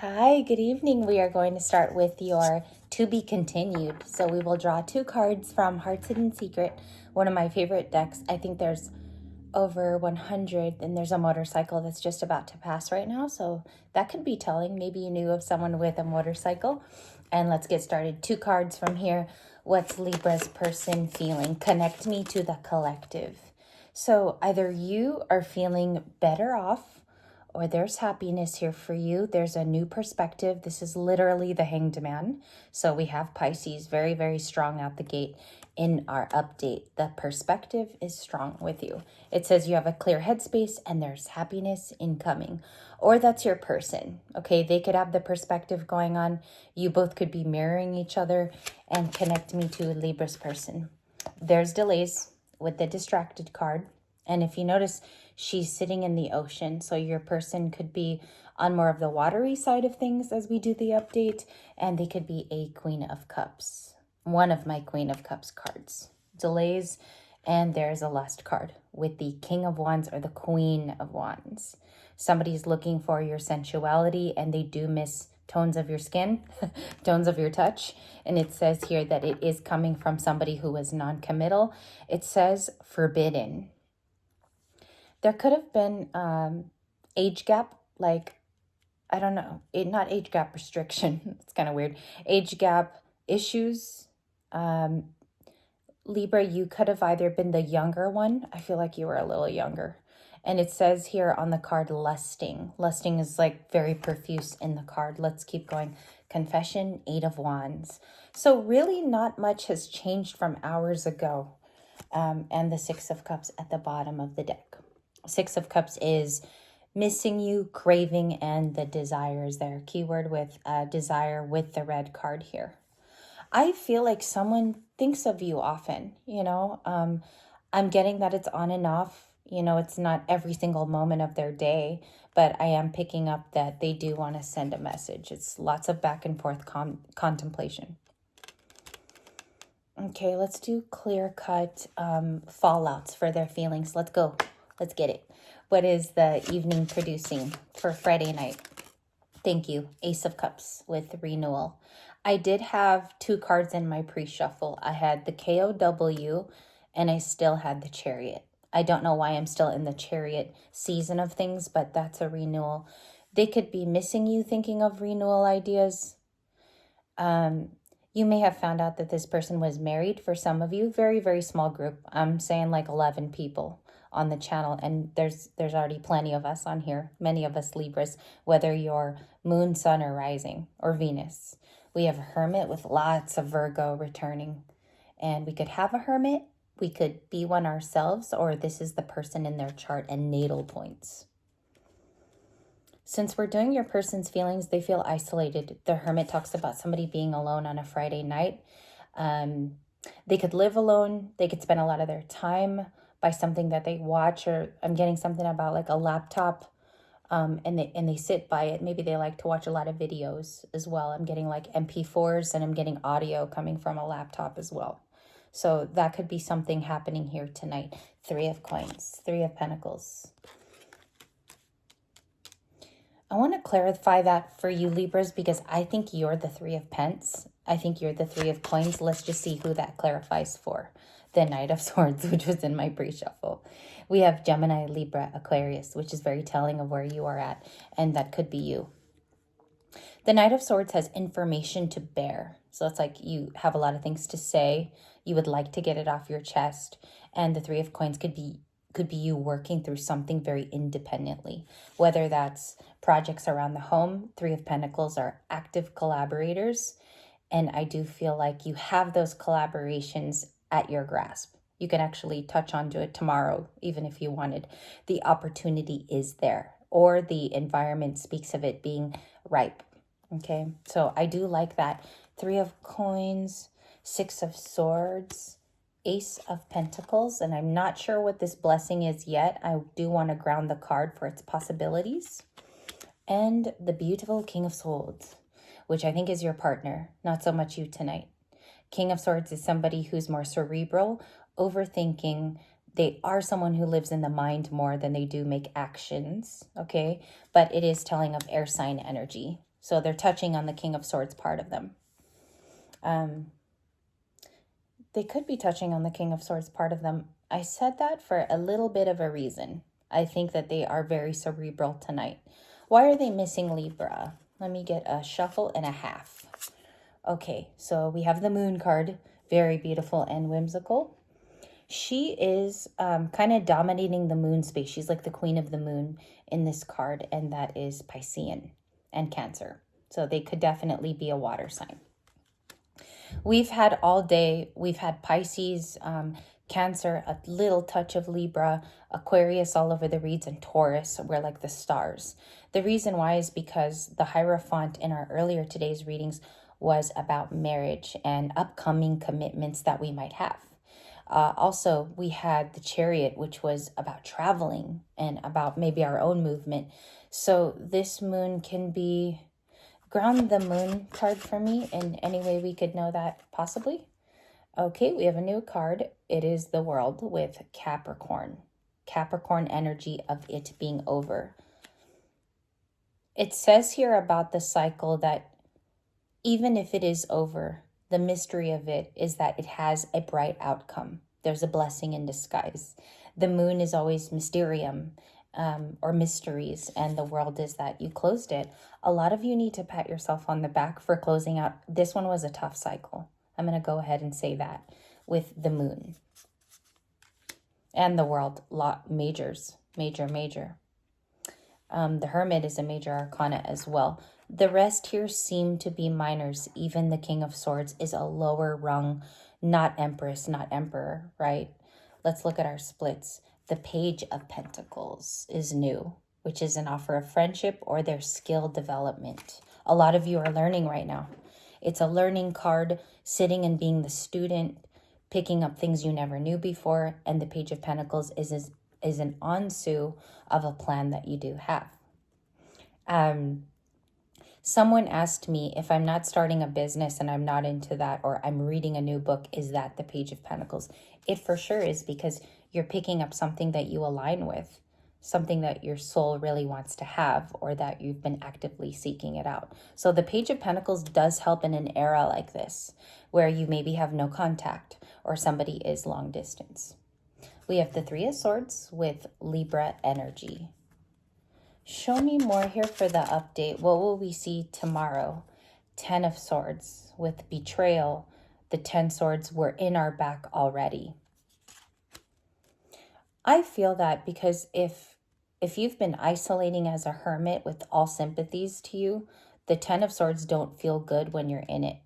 Hi, good evening. We are going to start with your to be continued. So we will draw two cards from Hearts Hidden Secret, one of my favorite decks. I think there's over 100, and there's a motorcycle that's just about to pass right now. So that could be telling. Maybe you knew of someone with a motorcycle. And let's get started. Two cards from here. What's Libra's person feeling? Connect me to the collective. So either you are feeling better off, or there's happiness here for you. There's a new perspective. This is literally the Hanged Man. So we have Pisces very, very strong out the gate in our update. The perspective is strong with you. It says you have a clear headspace and there's happiness incoming. Or that's your person. Okay, they could have the perspective going on. You both could be mirroring each other and connect me to Libra's person. There's delays with the distracted card. And if you notice, she's sitting in the ocean. So your person could be on more of the watery side of things as we do the update. And they could be a Queen of Cups. One of my Queen of Cups cards. Delays. And there's a last card with the King of Wands or the Queen of Wands. Somebody's looking for your sensuality and they do miss tones of your skin, tones of your touch. And it says here that it is coming from somebody who is non-committal. It says forbidden. There could have been age gap, like, I don't know, not age gap restriction. It's kind of weird. Age gap issues. Libra, you could have either been the younger one. I feel like you were a little younger. And it says here on the card, lusting. Lusting is like very profuse in the card. Let's keep going. Confession, 8 of Wands. So really not much has changed from hours ago. And the 6 of Cups at the bottom of the deck. 6 of Cups is missing you, craving, and the desires there. Keyword with desire with the red card here. I feel like someone thinks of you often, I'm getting that it's on and off. It's not every single moment of their day, but I am picking up that they do want to send a message. It's lots of back and forth contemplation. Okay, let's do clear-cut fallouts for their feelings. Let's go. Let's get it. What is the evening producing for Friday night? Thank you. Ace of Cups with renewal. I did have 2 cards in my pre-shuffle. I had the KOW and I still had the Chariot. I don't know why I'm still in the Chariot season of things, but that's a renewal. They could be missing you thinking of renewal ideas. You may have found out that this person was married for some of you. Very, very small group. I'm saying like 11 people on the channel, and there's already plenty of us on here, many of us Libras, whether you're moon, sun, or rising, or Venus. We have a hermit with lots of Virgo returning, and we could have a hermit, we could be one ourselves, or this is the person in their chart and natal points. Since we're doing your person's feelings, they feel isolated. The hermit talks about somebody being alone on a Friday night. They could live alone. They could spend a lot of their time by something that they watch, or I'm getting something about like a laptop, and they sit by it. Maybe they like to watch a lot of videos as well. I'm getting like MP4s, and I'm getting audio coming from a laptop as well. So that could be something happening here tonight. 3 of Coins, 3 of Pentacles. I want to clarify that for you Libras, because I think you're the 3 of Pence. I think you're the 3 of Coins. Let's just see who that clarifies for. The Knight of Swords, which was in my pre-shuffle. We have Gemini, Libra, Aquarius, which is very telling of where you are at, and that could be you. The Knight of Swords has information to bear. So it's like you have a lot of things to say. You would like to get it off your chest. And the 3 of Coins could be you working through something very independently, whether that's projects around the home. 3 of Pentacles are active collaborators, and I do feel like you have those collaborations at your grasp. You can actually touch onto it tomorrow, even if you wanted. The opportunity is there, or the environment speaks of it being ripe. Okay, so I do like that. 3 of Coins, 6 of Swords, Ace of Pentacles, and I'm not sure what this blessing is yet. I do want to ground the card for its possibilities. And the beautiful King of Swords, which I think is your partner, not so much you tonight. King of Swords is somebody who's more cerebral, overthinking. They are someone who lives in the mind more than they do make actions, okay? But it is telling of air sign energy. So they're touching on the King of Swords part of them. They could be touching on the King of Swords part of them. I said that for a little bit of a reason. I think that they are very cerebral tonight. Why are they missing Libra? Let me get a shuffle and a half. Okay, so we have the Moon card. Very beautiful and whimsical. She is kind of dominating the moon space. She's like the queen of the moon in this card, and that is Piscean and Cancer. So they could definitely be a water sign. We've had all day, we've had Pisces, Cancer, a little touch of Libra, Aquarius all over the reads, and Taurus, we're like the stars. The reason why is because the Hierophant in our earlier today's readings was about marriage and upcoming commitments that we might have. Also, we had the Chariot, which was about traveling and about maybe our own movement. So this moon can be, ground the moon card for me in any way we could know that possibly. Okay, we have a new card. It is the World with Capricorn. Capricorn energy of it being over. It says here about the cycle that even if it is over, the mystery of it is that it has a bright outcome. There's a blessing in disguise. The moon is always mysterium or mysteries, and the world is that you closed it. A lot of you need to pat yourself on the back for closing out. This one was a tough cycle. I'm going to go ahead and say that with the moon. And the world, majors, major. The Hermit is a major arcana as well. The rest here seem to be minors. Even the King of Swords is a lower rung, not Empress, not Emperor, right? Let's look at our splits. The Page of Pentacles is new, which is an offer of friendship or their skill development. A lot of you are learning right now. It's a learning card, sitting and being the student, picking up things you never knew before. And the Page of Pentacles is an onsu of a plan that you do have. Someone asked me if I'm not starting a business and I'm not into that, or I'm reading a new book, is that the Page of Pentacles? It for sure is, because you're picking up something that you align with, something that your soul really wants to have, or that you've been actively seeking it out. So the Page of Pentacles does help in an era like this, where you maybe have no contact or somebody is long distance. We have the Three of Swords with Libra energy. Show me more here for the update. What will we see tomorrow? 10 of Swords with betrayal. The 10 swords were in our back already. I feel that because if you've been isolating as a hermit with all sympathies to you, the 10 of Swords don't feel good when you're in it.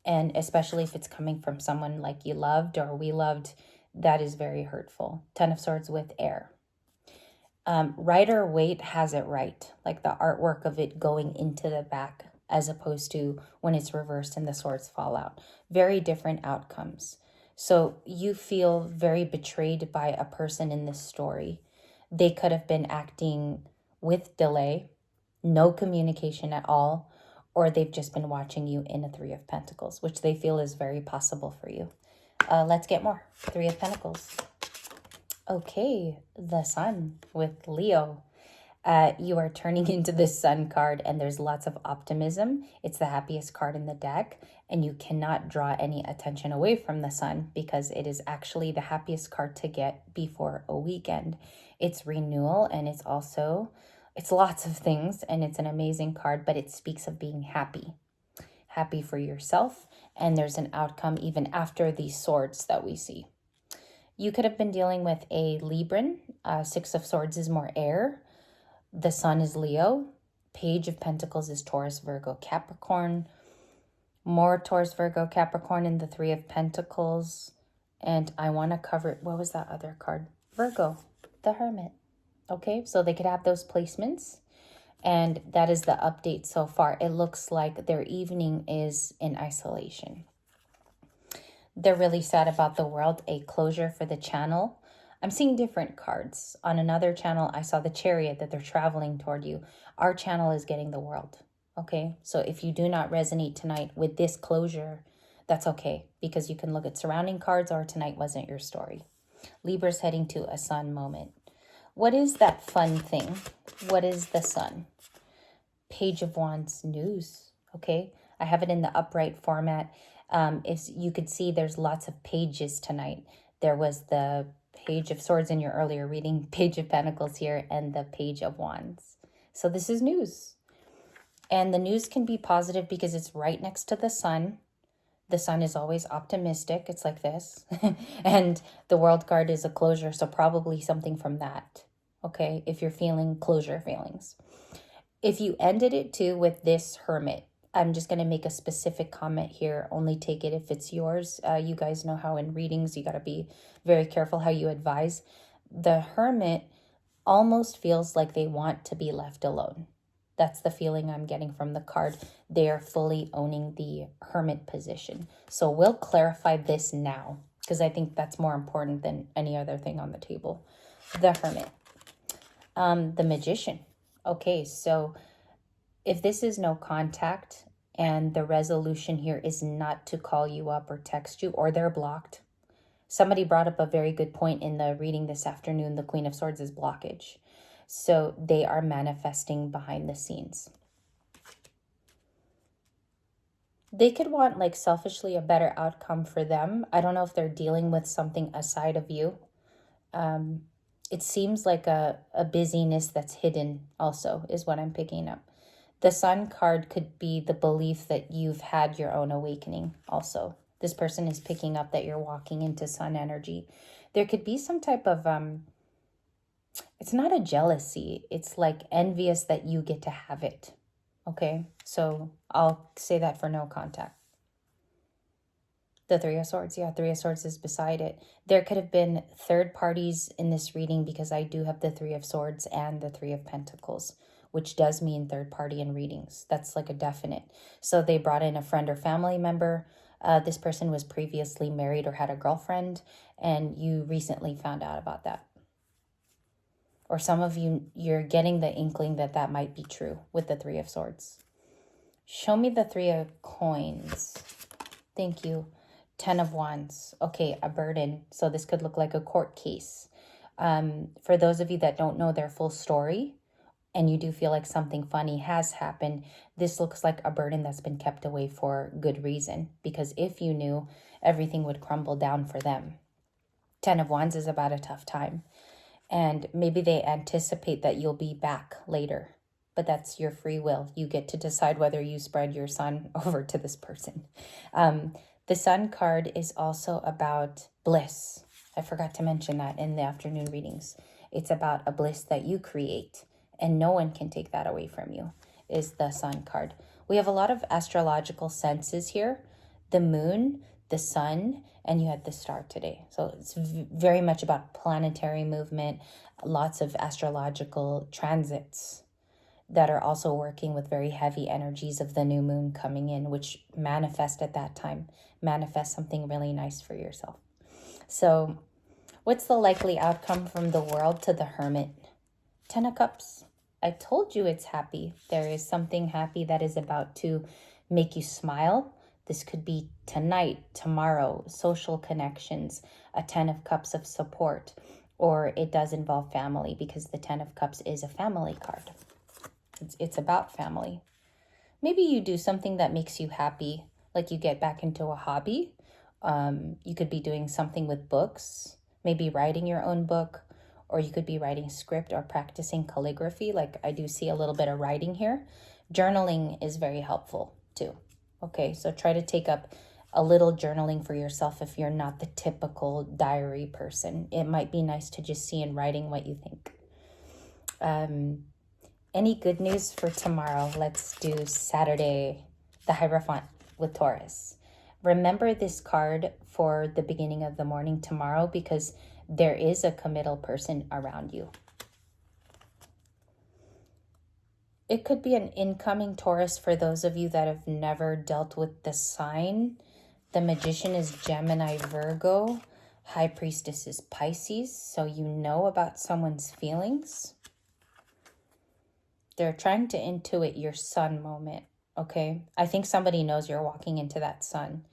And especially if it's coming from someone like you loved or we loved, that is very hurtful. 10 of Swords with air. Rider-Waite has it right, like the artwork of it going into the back as opposed to when it's reversed and the swords fall out. Very different outcomes. So you feel very betrayed by a person in this story. They could have been acting with delay, no communication at all, or they've just been watching you in a Three of Pentacles, which they feel is very possible for you. Let's get more. Three of Pentacles. Okay, the Sun with Leo. You are turning into the Sun card, and there's lots of optimism. It's the happiest card in the deck, and you cannot draw any attention away from the Sun because it is actually the happiest card to get before a weekend. It's renewal, and it's lots of things, and it's an amazing card, but it speaks of being happy. Happy for yourself, and there's an outcome even after these swords that we see. You could have been dealing with a Libran. Six of Swords is more air. The Sun is Leo. Page of Pentacles is Taurus, Virgo, Capricorn. More Taurus, Virgo, Capricorn in the Three of Pentacles. And I want to cover, what was that other card? Virgo, the Hermit. Okay, so they could have those placements. And that is the update so far. It looks like their evening is in isolation. They're really sad about the World, a closure for the channel. I'm seeing different cards. On another channel, I saw the Chariot, that they're traveling toward you. Our channel is getting the World, okay? So if you do not resonate tonight with this closure, that's okay, because you can look at surrounding cards, or tonight wasn't your story. Libra's heading to a Sun moment. What is that fun thing? What is the Sun? Page of Wands news, okay? I have it in the upright format. If you could see, there's lots of pages tonight. There was the Page of Swords in your earlier reading, Page of Pentacles here, and the Page of Wands. So this is news. And the news can be positive because it's right next to the sun. The sun is always optimistic. It's like this. And the World card is a closure, so probably something from that. Okay, if you're feeling closure feelings. If you ended it too with this Hermit, I'm just going to make a specific comment here. Only take it if it's yours. You guys know how in readings you got to be very careful how you advise. The Hermit almost feels like they want to be left alone. That's the feeling I'm getting from the card. They are fully owning the Hermit position. So we'll clarify this now because I think that's more important than any other thing on the table. The Hermit. The Magician. Okay, so if this is no contact and the resolution here is not to call you up or text you, or they're blocked. Somebody brought up a very good point in the reading this afternoon. The Queen of Swords is blockage. So they are manifesting behind the scenes. They could want like selfishly a better outcome for them. I don't know if they're dealing with something aside of you. It seems like a busyness that's hidden also is what I'm picking up. The Sun card could be the belief that you've had your own awakening also. This person is picking up that you're walking into sun energy. There could be some type of, it's not a jealousy. It's like envious that you get to have it. Okay, so I'll say that for no contact. The Three of Swords, yeah, Three of Swords is beside it. There could have been third parties in this reading because I do have the Three of Swords and the Three of Pentacles, which does mean third party in readings. That's like a definite. So they brought in a friend or family member. This person was previously married or had a girlfriend, and you recently found out about that. Or some of you, you're getting the inkling that that might be true with the Three of Swords. Show me the Three of Coins. Thank you. 10 of Wands. Okay, a burden. So this could look like a court case. For those of you that don't know their full story, and you do feel like something funny has happened, this looks like a burden that's been kept away for good reason. Because if you knew, everything would crumble down for them. 10 of Wands is about a tough time. And maybe they anticipate that you'll be back later. But that's your free will. You get to decide whether you spread your sun over to this person. The Sun card is also about bliss. I forgot to mention that in the afternoon readings. It's about a bliss that you create, and no one can take that away from you, is the Sun card. We have a lot of astrological senses here. The moon, the sun, and you had the star today. So it's very much about planetary movement, lots of astrological transits that are also working with very heavy energies of the new moon coming in, which manifest at that time. Manifest something really nice for yourself. So what's the likely outcome from the World to the Hermit? 10 of Cups. I told you it's happy. There is something happy that is about to make you smile. This could be tonight, tomorrow, social connections, a 10 of Cups of support, or it does involve family because the 10 of Cups is a family card. It's about family. Maybe you do something that makes you happy, like you get back into a hobby. You could be doing something with books, maybe writing your own book, or you could be writing script or practicing calligraphy. Like I do see a little bit of writing here. Journaling is very helpful too. Okay, so try to take up a little journaling for yourself if you're not the typical diary person. It might be nice to just see in writing what you think. Any good news for tomorrow? Let's do Saturday, the Hierophant with Taurus. Remember this card for the beginning of the morning tomorrow because there is a committal person around you. It could be an incoming Taurus for those of you that have never dealt with the sign. The Magician is Gemini, Virgo. High Priestess is Pisces, so you know about someone's feelings. They're trying to intuit your sun moment, okay? I think somebody knows you're walking into that sun.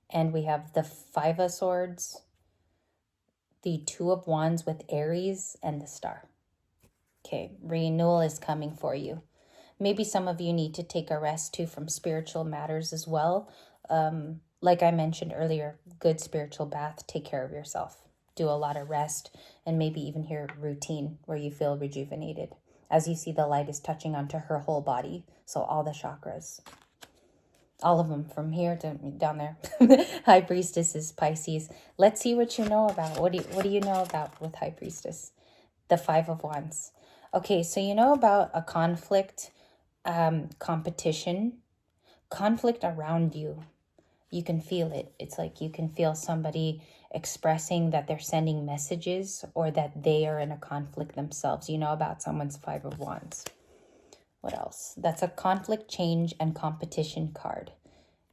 And we have the Five of Swords, the Two of Wands with Aries, and the Star. Okay, renewal is coming for you. Maybe some of you need to take a rest too from spiritual matters as well. Like I mentioned earlier, good spiritual bath, take care of yourself. Do a lot of rest and maybe even your routine where you feel rejuvenated. As you see, the light is touching onto her whole body. So all the chakras, all of them from here to down there. High Priestess is Pisces. Let's see what you know about. What do you know about with High Priestess? The Five of Wands. Okay, so you know about a conflict, competition, conflict around you. You can feel it. It's like you can feel somebody expressing that they're sending messages or that they are in a conflict themselves. You know about someone's Five of Wands. What else? That's a conflict, change, and competition card.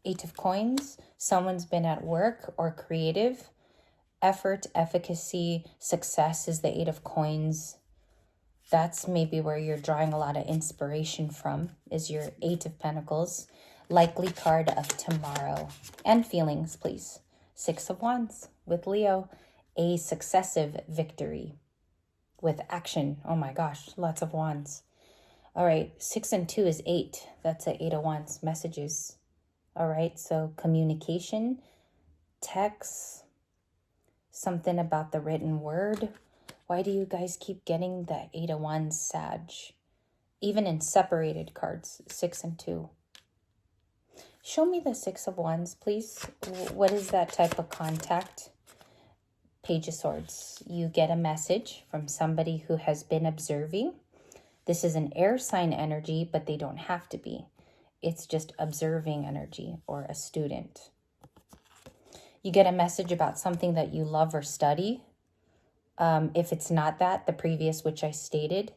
Eight of Coins. Someone's been at work or creative. Effort, efficacy, success is the Eight of Coins. That's maybe where you're drawing a lot of inspiration from, is your Eight of Pentacles. Likely card of tomorrow. And feelings, please. Six of Wands with Leo. A successive victory with action. Oh my gosh, lots of wands. All right, 6 and 2 is 8. That's a 8 of Wands, messages. All right, so communication, text, something about the written word. Why do you guys keep getting the 8 of Wands, Sag? Even in separated cards, 6 and 2. Show me the 6 of Wands, please. What is that type of contact? Page of Swords. You get a message from somebody who has been observing. This is an air sign energy, but they don't have to be. It's just observing energy or a student. You get a message about something that you love or study. If it's not that, the previous which I stated,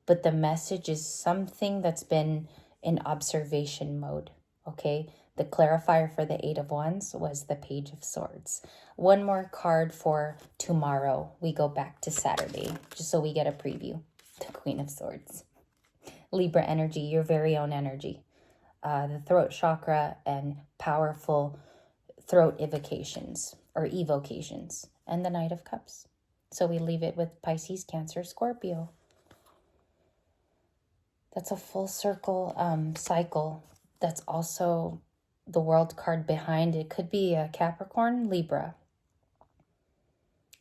but the message is something that's been in observation mode, okay? The clarifier for the 8 of Wands was the Page of Swords. One more card for tomorrow. We go back to Saturday, just so we get a preview. The Queen of Swords. Libra energy, your very own energy. The throat chakra and powerful throat evocations or evocations. And the Knight of Cups. So we leave it with Pisces, Cancer, Scorpio. That's a full circle cycle. That's also the World card behind it. Could be a Capricorn, Libra.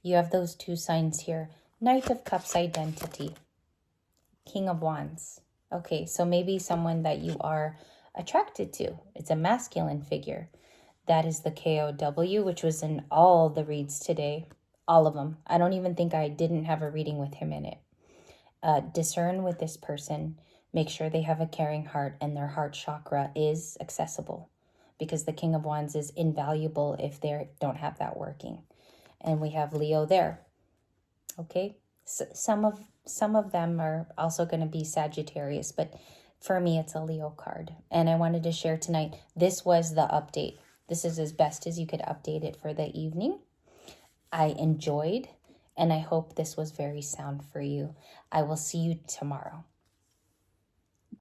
You have those two signs here. Knight of Cups, identity. King of Wands. Okay, so maybe someone that you are attracted to. It's a masculine figure. That is the KOW, which was in all the reads today. All of them. I don't even think I didn't have a reading with him in it. Discern with this person. Make sure they have a caring heart and their heart chakra is accessible. Because the King of Wands is invaluable if they don't have that working. And we have Leo there. Okay? So some of them are also going to be Sagittarius, but for me, it's a Leo card. And I wanted to share tonight, this was the update. This is as best as you could update it for the evening. I enjoyed, and I hope this was very sound for you. I will see you tomorrow.